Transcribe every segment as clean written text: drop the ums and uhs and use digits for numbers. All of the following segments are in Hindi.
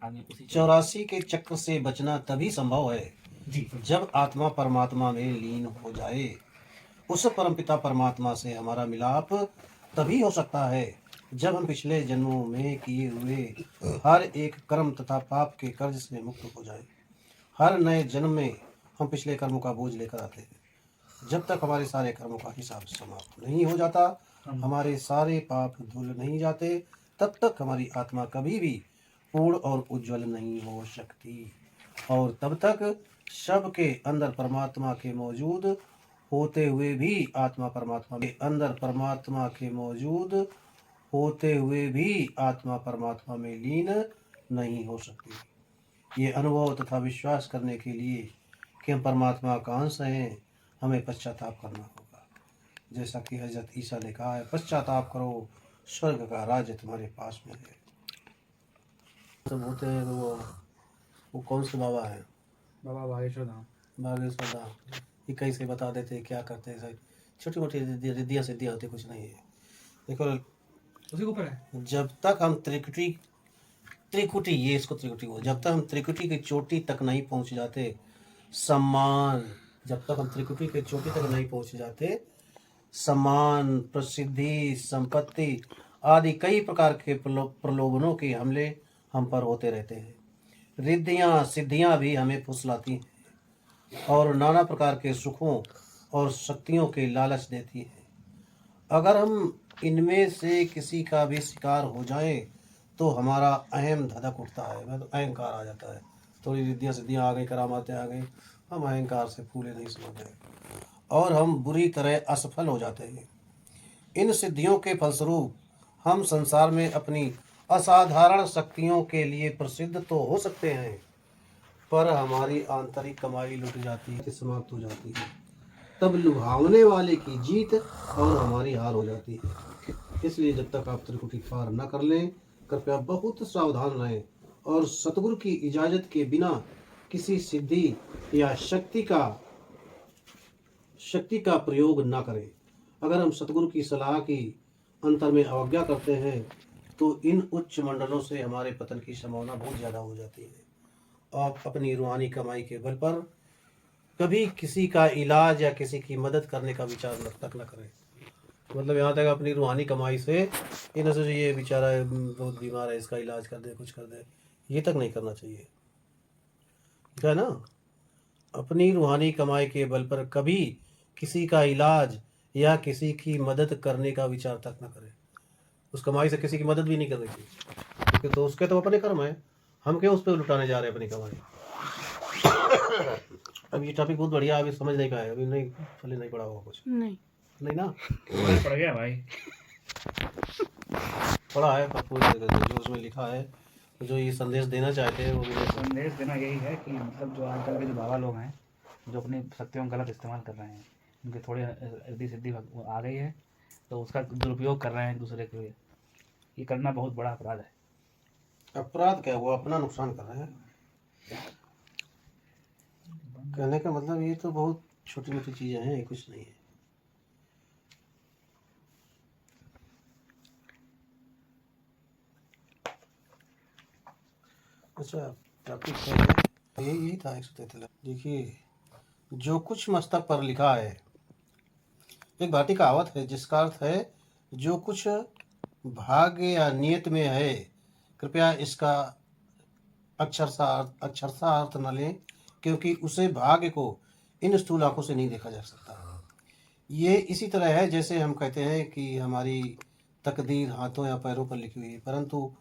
आगे उसी 84 के चक्र से बचना तभी संभव है जी जब आत्मा परमात्मा में लीन हो जाए। उस परमपिता परमात्मा से हमारा मिलाप तभी हो सकता है जब हम पिछले जन्मों में किए हुए हर एक कर्म तथा पाप के कर्ज से मुक्त हो जाए। हर नए जन्म में हम पिछले कर्मों का बोझ लेकर आते हैं। जब तक हमारे सारे कर्मों का हिसाब समाप्त नहीं हो जाता, हमारे सारे पाप धुल नहीं जाते, तब तक हमारी आत्मा कभी भी पूर्ण और उज्जवल नहीं हो सकती। और तब तक सबके अंदर परमात्मा के मौजूद होते हुए भी आत्मा परमात्मा के अंदर परमात्मा के मौजूद होते हुए भी आत्मा परमात्मा में लीन नहीं हो सकती। ये अनुभव तथा विश्वास करने के लिए कि हम परमात्मा का अंश हैं, हमें पश्चाताप करना होगा। जैसा कि हजरत ईसा ने कहा है, पश्चाताप करो, स्वर्ग का राज्य तुम्हारे पास में है। सब होते हैं तो वो कौन से बाबा है? बाबा बागेश्वर धाम। बागेश्वर धाम। ये कैसे बता देते क्या करते हैं? छोटी मोटी रिद्धियाँ सिद्धियाँ होती, कुछ नहीं है। देखो, उसी के ऊपर है। जब तक हम त्रिकुटी ये इसको त्रिकुटी हो, जब तक हम त्रिकुटी की चोटी तक नहीं पहुंच जाते, सम्मान, जब तक हम त्रिकुटी की चोटी तक नहीं पहुंच जाते, सम्मान, प्रसिद्धि, संपत्ति आदि कई प्रकार के प्रलोभनों के हमले हम पर होते रहते हैं। रिद्धियां सिद्धियां भी हमें फुसलाती हैं और नाना प्रकार के सुखों और शक्तियों के लालच देती हैं। अगर हम इनमें से किसी का भी शिकार हो जाए तो हमारा अहम धधक उठता है, मतलब अहंकार आ जाता है। थोड़ी रिद्धियाँ सिद्धियाँ आ गई, करामातें आ गई, हम अहंकार से फूले नहीं समझ गए और हम बुरी तरह असफल हो जाते हैं। इन सिद्धियों के फलस्वरूप हम संसार में अपनी असाधारण शक्तियों के लिए प्रसिद्ध तो हो सकते हैं, पर हमारी आंतरिक कमाई लुट जाती है, समाप्त हो जाती है। तब लुभावने वाले की जीत और हमारी हार हो जाती है। इसलिए जब तक आप त्रिकुटी पार न कर लें, कृपया बहुत सावधान रहें और सतगुरु की इजाजत के बिना किसी सिद्धि या शक्ति का प्रयोग न करें। अगर हम सतगुरु की सलाह की अंतर में अवज्ञा करते हैं तो इन उच्च मंडलों से हमारे पतन की संभावना बहुत ज़्यादा हो जाती है। आप अपनी रूहानी कमाई के बल पर कभी किसी का इलाज या किसी की मदद करने का विचार तक न करें। मतलब यहाँ तक अपनी रूहानी कमाई से इन से ये बेचारा बहुत बीमार है, इसका इलाज कर दे, कुछ कर दे, ये तक नहीं करना चाहिए, है ना। अपनी रूहानी कमाई के बल पर कभी किसी का इलाज या किसी की मदद करने का विचार तक न करें। उस कमाई से किसी की मदद भी नहीं करनी चाहिए, क्योंकि तो उसके तो अपने कर्म है, हम क्यों उस पर लुटाने जा रहे हैं अपनी कमाई। अब ये टॉपिक बहुत बढ़िया, अभी समझ नहीं पाए, अभी नहीं फले नहीं पड़ा होगा कुछ, नहीं ना पड़ गया भाई, पढ़ा है जो उसमें लिखा है, जो ये संदेश देना चाहते हैं वो भी संदेश देना यही है कि मतलब जो आजकल के जो बाबा लोग हैं जो अपनी शक्तियों का गलत इस्तेमाल कर रहे हैं, उनके थोड़ी रिद्धि सिद्धि आ गई है तो उसका दुरुपयोग कर रहे हैं एक दूसरे के लिए। ये करना बहुत बड़ा अपराध है। अपराध क्या, वो अपना नुकसान कर रहे हैं। कहने का मतलब ये तो बहुत छोटी मोटी चीजें हैं, ये कुछ नहीं है। अच्छा, टॉपिक है यही था 143। देखिए, जो कुछ मस्तक पर लिखा है, एक भारतीय कहावत है जिसका अर्थ है जो कुछ भाग्य या नियत में है। कृपया इसका अक्षरशः अर्थ न लें, क्योंकि उसे भाग्य को इन स्थूल आंखों से नहीं देखा जा सकता। ये इसी तरह है जैसे हम कहते हैं कि हमारी तकदीर हाथों या पैरों पर लिखी हुई है, परंतु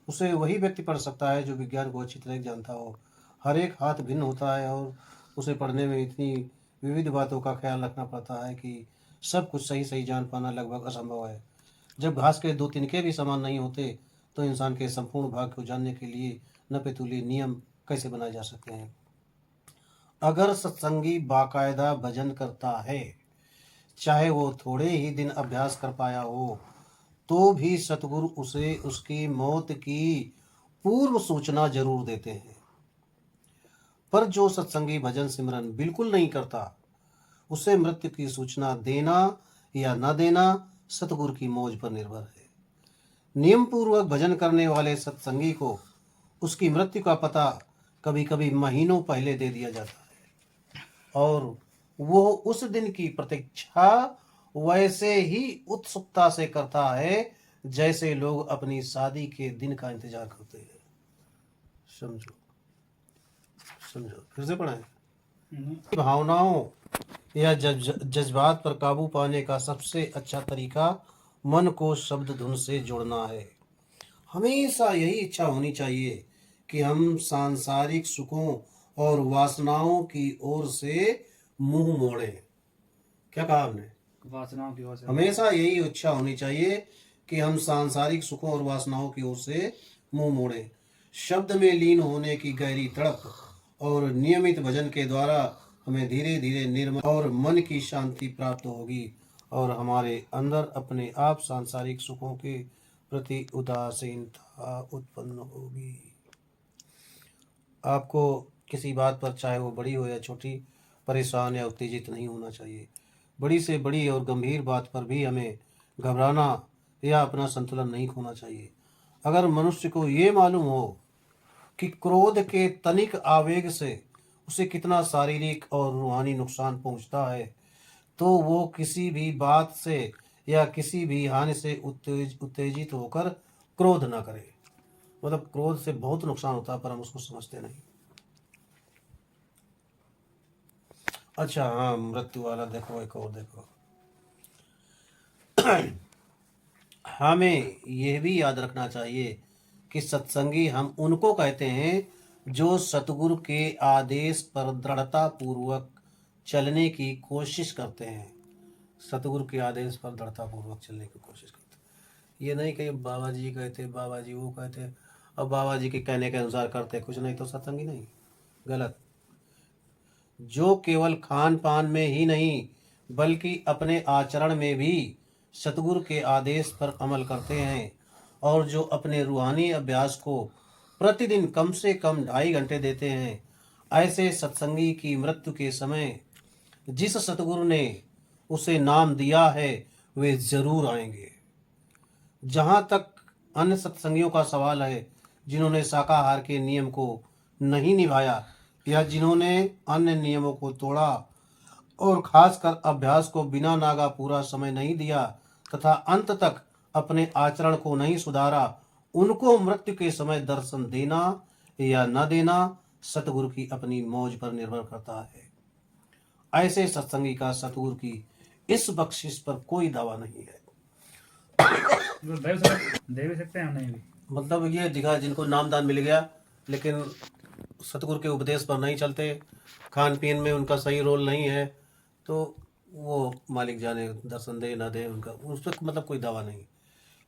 उसे वही व्यक्ति पढ़ सकता है जो विज्ञान को अच्छी तरह जानता हो। हर एक हाथ भिन्न होता है और उसे पढ़ने में इतनी विविध बातों का ख्याल रखना पड़ता है कि सब कुछ सही सही जान पाना लगभग असंभव है। जब घास के दो तिनके भी समान नहीं होते तो इंसान के संपूर्ण भाग को जानने के लिए नपेतुले नियम कैसे बनाए जा सकते हैं। अगर सत्संगी बाकायदा भजन करता है, चाहे वो थोड़े ही दिन अभ्यास कर पाया हो, तो भी सतगुरु उसे उसकी मौत की पूर्व सूचना जरूर देते हैं। पर जो सत्संगी भजन सिमरन बिल्कुल नहीं करता, उसे मृत्यु की सूचना देना या न देना सतगुरु की मौज पर निर्भर है। नियम पूर्वक भजन करने वाले सत्संगी को उसकी मृत्यु का पता कभी कभी महीनों पहले दे दिया जाता है, और वो उस दिन की प्रतीक्षा वैसे ही उत्सुकता से करता है जैसे लोग अपनी शादी के दिन का इंतजार करते हैं। समझो, समझो, फिर से पढ़ाएं। भावनाओं या जज्बात पर काबू पाने का सबसे अच्छा तरीका मन को शब्द धुन से जोड़ना है। हमेशा यही इच्छा होनी चाहिए कि हम सांसारिक सुखों और वासनाओं की ओर से मुंह मोड़ें। क्या कहा हमने? वासनाओं की ओर से। हमेशा यही इच्छा होनी चाहिए कि हम सांसारिक सुखों और वासनाओं की ओर से मुंह मोड़ें। शब्द में लीन होने की गहरी तड़प और नियमित भजन के द्वारा हमें धीरे धीरे निर्मल और मन की शांति प्राप्त होगी, और हमारे अंदर अपने आप सांसारिक सुखों के प्रति उदासीनता उत्पन्न होगी। आपको किसी बात पर, चाहे वो बड़ी हो या छोटी, परेशान या उत्तेजित नहीं होना चाहिए। बड़ी से बड़ी और गंभीर बात पर भी हमें घबराना या अपना संतुलन नहीं खोना चाहिए। अगर मनुष्य को ये मालूम हो कि क्रोध के तनिक आवेग से उसे कितना शारीरिक और रूहानी नुकसान पहुंचता है, तो वो किसी भी बात से या किसी भी हानि से उत्तेजित होकर क्रोध ना करे। मतलब क्रोध से बहुत नुकसान होता है, पर हम उसको समझते नहीं। अच्छा, हाँ, मृत्यु वाला देखो, एक और देखो। हमें यह भी याद रखना चाहिए कि सत्संगी हम उनको कहते हैं जो सतगुरु के आदेश पर दृढ़ता पूर्वक चलने की कोशिश करते हैं। सतगुरु के आदेश पर दृढ़ता पूर्वक चलने की कोशिश करते हैं। ये नहीं कि बाबा जी कहते, बाबा जी वो कहते, अब बाबा जी के कहने के अनुसार करते कुछ नहीं तो सत्संगी नहीं। गलत। जो केवल खान पान में ही नहीं बल्कि अपने आचरण में भी सतगुरु के आदेश पर अमल करते हैं, और जो अपने रूहानी अभ्यास को प्रतिदिन कम से कम 2.5 घंटे देते हैं, ऐसे सत्संगी की मृत्यु के समय जिस सतगुरु ने उसे नाम दिया है वे जरूर आएंगे। जहाँ तक अन्य सत्संगियों का सवाल है, जिन्होंने शाकाहार के नियम को नहीं निभाया या जिन्होंने अन्य नियमों को तोड़ा और खासकर अभ्यास को बिना नागा पूरा समय नहीं दिया तथा अंत तक अपने आचरण को नहीं सुधारा, उनको मृत्यु के समय दर्शन देना या न देना सतगुरु की अपनी मौज पर निर्भर करता है। ऐसे सत्संगी का सतगुरु की इस बख्शिश पर कोई दावा नहीं है। दे भी सकते हैं, नहीं भी। मतलब ये दिखा जिनको नामदान मिल गया लेकिन सतगुरु के उपदेश पर नहीं चलते, खान पीन में उनका सही रोल नहीं है, तो वो मालिक जाने दर्शन दे ना दे, उनका उस पर मतलब कोई दावा नहीं।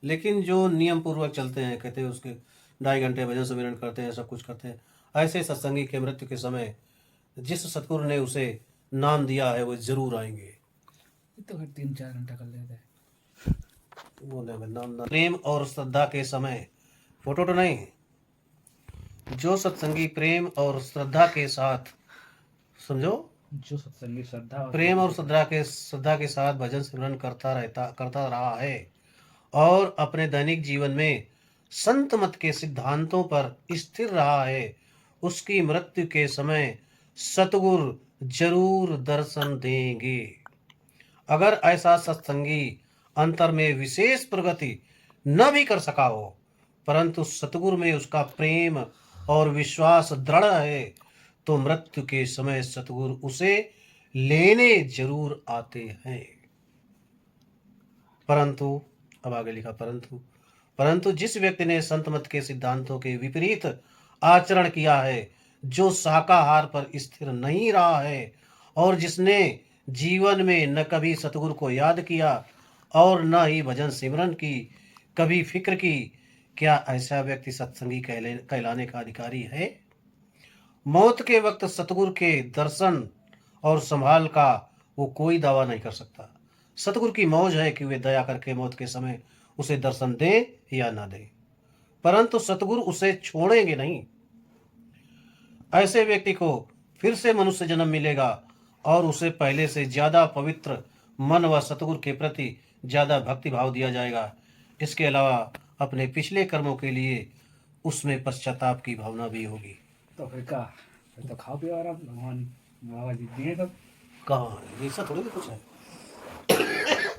लेकिन जो नियम पूर्वक चलते हैं, कहते हैं उसके 2.5 घंटे भजन सुमिरन करते हैं, सब कुछ करते हैं, ऐसे सत्संगी के मृत्यु के समय जिस सतगुरु ने उसे नाम दिया है वो जरूर आएंगे। तो 3-4 घंटा कर लेते हैं। वो नाम प्रेम और श्रद्धा के समय, फोटो तो नहीं, जो सत्संगी प्रेम और श्रद्धा के साथ, समझो, जो सत्संगी श्रद्धा प्रेम और श्रद्धा के साथ भजन सिमरन करता रहा है और अपने दैनिक जीवन में संत मत के सिद्धांतों पर स्थिर रहा है, उसकी मृत्यु के समय सतगुरु जरूर दर्शन देंगे। अगर ऐसा सत्संगी अंतर में विशेष प्रगति न भी कर सका हो, परंतु सतगुरु में उसका प्रेम और विश्वास दृढ़ है, तो मृत्यु के समय सतगुरु उसे लेने जरूर आते हैं। परंतु, अब आगे लिखा, परंतु जिस व्यक्ति ने संत मत के सिद्धांतों के विपरीत आचरण किया है, जो शाकाहार पर स्थिर नहीं रहा है और जिसने जीवन में न कभी सतगुरु को याद किया और न ही भजन सिमरन की कभी फिक्र की, क्या ऐसा व्यक्ति सत्संगी कहलाने का अधिकारी है? मौत के वक्त सतगुरु के दर्शन और संभाल का वो कोई दावा नहीं कर सकता। सतगुरु की मौज है कि वे दया करके मौत के समय उसे दर्शन दें या ना दें, परंतु सतगुरु उसे छोड़ेंगे नहीं। ऐसे व्यक्ति को फिर से मनुष्य जन्म मिलेगा और उसे पहले से ज्यादा पवित्र मन व सतगुरु के प्रति ज्यादा भक्ति भाव दिया जाएगा। इसके अलावा अपने पिछले कर्मों के लिए उसमें पश्चाताप की भावना भी होगी। तो फिर क्या, फिर तो खाओ पियो आराम, भगवान बाबा जी दिए तो। कहाँ ऐसा थोड़ी ना कुछ है।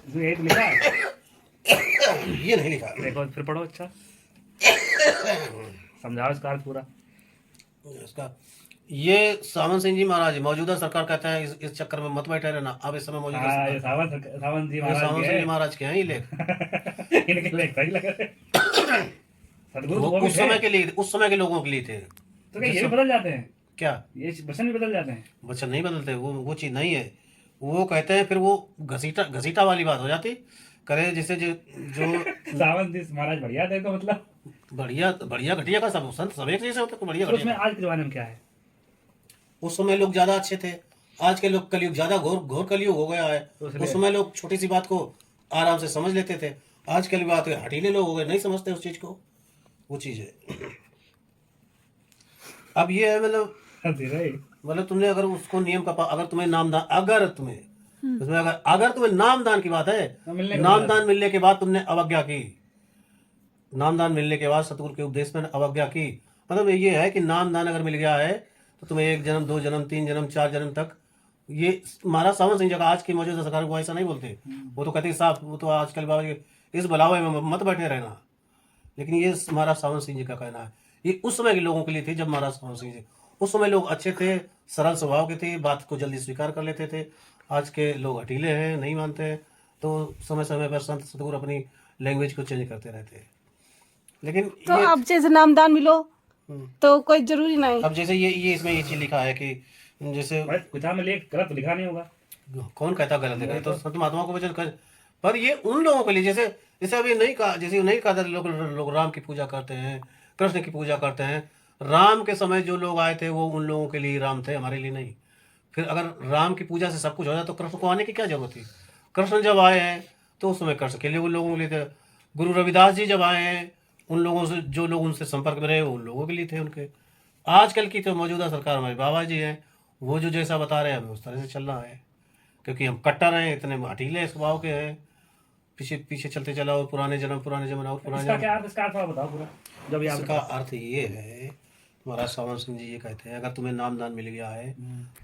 इसमें यही तो लिखा है। ये नहीं लिखा। देखो फिर पढ़ो, अच्छा समझाओ इसका अर्थ पूरा। इसका ये सावन सिंह जी महाराज मौजूदा सरकार कहता है इस चक्कर में मत बैठे रहना। अब इस समय मौजूदा हाँ, ये सरकार सावन जी ये महाराज सावन के सिंह जी हैं। महाराज के हैं ये लेख। इनके लेख सही लग रहे। सदगुरु वो तो वो भी उस थे। समय के लिए, उस समय के लोगों के लिए थे। तो क्या ये जिस भी बदल जाते हैं? क्या ये वचन भी बदल जाते हैं? वचन नहीं बदलते, वो चीज नहीं है। वो कहते हैं फिर वो घसीटा घसीटा वाली बात हो जाती। करे जैसे जो जो सावन जी महाराज बढ़िया थे तो मतलब। बढ़िया बढ़िया घटिया का सब संत सब एक जैसे होते तो बढ़िया तो उसमें घटिया। आज के जमाने में क्या है? उस समय लोग ज्यादा अच्छे थे। आज के लोग कलयुग ज्यादा घोर घोर कलयुग हो गया है। तो इसलिए उस समय लोग छोटी सी बात को आराम से समझ लेते थे। आज कल बात है हटीले लोग हो गए, नहीं समझते उस चीज को। वो चीज है। अब ये है मतलब तुमने अगर उसको नियम का अगर तुम्हें नामदान, अगर तुम्हें उसमें अगर तुम्हें नामदान की बात है, मिलने के नामदान मिलने के बाद तुमने अवज्ञा की, नामदान मिलने के बाद सतगुरु के उपदेश में अवज्ञा की, मतलब ये है कि नामदान अगर मिल गया है तो तुम्हें 1 जन्म 2 जन्म 3 जन्म 4 जन्म तक, ये महाराज सावन सिंह जी का आज की मौजूदा सरकार को ऐसा नहीं बोलते। वो तो कहते हैं साहब वो तो आजकल बाबा जी इस बलावे में मत बैठे रहना। लेकिन ये महाराज सावन सिंह जी का कहना है। ये उस समय के लोगों के लिए थे जब महाराज सावन सिंह जी, उस समय लोग अच्छे थे, सरल स्वभाव के थे, बात को जल्दी स्वीकार कर लेते थे। आज के लोग हटीले हैं, नहीं मानते हैं। तो समय समय पर संत सतगुरु अपनी लैंग्वेज को चेंज करते रहते हैं। लेकिन तो ये अब जैसे नामदान मिलो तो कोई जरूरी नहीं। अब जैसे ये इसमें ये चीज लिखा है कि जैसे किताब में लेख गलत तो लिखा नहीं होगा। कौन कहता गलत है? तो संत महात्मा को वचन कर, पर ये उन लोगों के लिए जैसे जैसे अभी नहीं कहा, जैसे नहीं कहा था लोग राम की पूजा करते हैं, कृष्ण की पूजा करते हैं। राम के समय जो लोग आए थे वो उन लोगों के लिए राम थे, हमारे लिए नहीं। फिर अगर राम की पूजा से सब कुछ हो जाए तो कृष्ण को आने की क्या जरूरत थी? कृष्ण जब आए हैं तो उस समय कृष्ण के लिए उन लोगों के लिए थे। गुरु रविदास जी जब आए हैं उन लोगों से, जो लोग उनसे संपर्क में रहे उन लोगों के लिए थे उनके। आजकल की तो मौजूदा सरकार हमारे बाबा जी हैं, वो जो जैसा बता रहे हैं हमें उस तरह से चलना है, क्योंकि हम कट्टर हैं, इतने हटीले स्वभाव के हैं। पीछे पीछे चलते चला और पुराने जन्म और पुराने इसका क्या अर्थ, इसका अर्थ थोड़ा बताओ पूरा। जब ये इसका अर्थ ये है, महाराज सावन सिंह जी ये कहते हैं अगर तुम्हें नामदान मिल गया है,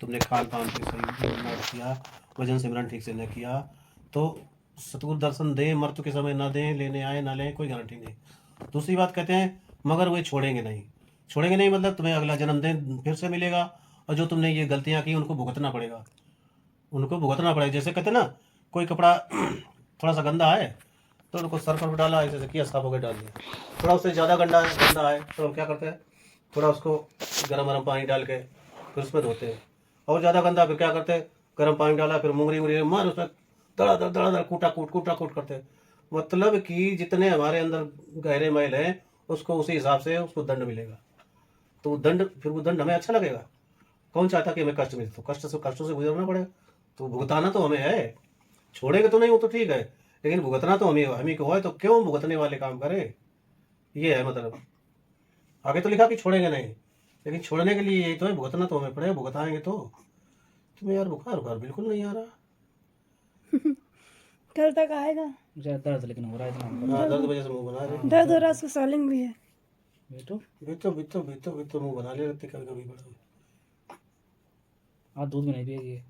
तुमने खान पान पे सही न किया, भजन सिमरन ठीक से न किया, तो सतगुरु दर्शन दे मृत्यु के समय ना दें, लेने आए ना लें, कोई गारंटी नहीं। दूसरी बात कहते हैं मगर वे छोड़ेंगे नहीं। छोड़ेंगे नहीं मतलब तुम्हें अगला जन्मदिन फिर से मिलेगा, और जो तुमने ये गलतियां की उनको भुगतना पड़ेगा, उनको भुगतना पड़ेगा। जैसे कहते हैं ना, कोई कपड़ा थोड़ा सा गंदा है तो उनको सर पर डाला, ऐसे किया, साफ होकर डाल दिया। थोड़ा उससे ज़्यादा गंदा है तो हम क्या करते हैं, थोड़ा उसको गर्म गर्म पानी डाल के फिर उसमें धोते हैं। और ज़्यादा गंदा फिर क्या करते हैं, गर्म पानी डाला फिर मुंगरी मार उसमें दड़ा कूटा कूट करते हैं। मतलब कि जितने हमारे अंदर गहरे मैल हैं उसको उसी हिसाब से उसको दंड मिलेगा। तो वो दंड हमें अच्छा लगेगा? कौन चाहता कि हमें कष्ट मिले? तो कष्टों से गुजरना पड़ेगा। तो भुगताना तो हमें है, छोड़ेंगे तो नहीं, वो तो ठीक है, लेकिन भुगतना तो हमें को है। तो क्यों भुगतने वाले काम करें? ये है मतलब। आगे तो लिखा कि छोड़ेंगे नहीं, लेकिन छोड़ने के लिए यही तो है, भुगतना तो हमें पड़ेगा। भुगताएंगे तो तुम्हें यार बुखार बिल्कुल नहीं आ रहा। कल तक आएगा। मुझे दर्द लेकिन हो रहा है इतना। हाँ, दर्द वजह से मुंह बना रहे। दर्द हो रहा है, उसको सॉलिंग भी है। बेटो भी तो मुंह बना ले लगते कभी कभी बड़ा। आज दूध भी नहीं पिएगी।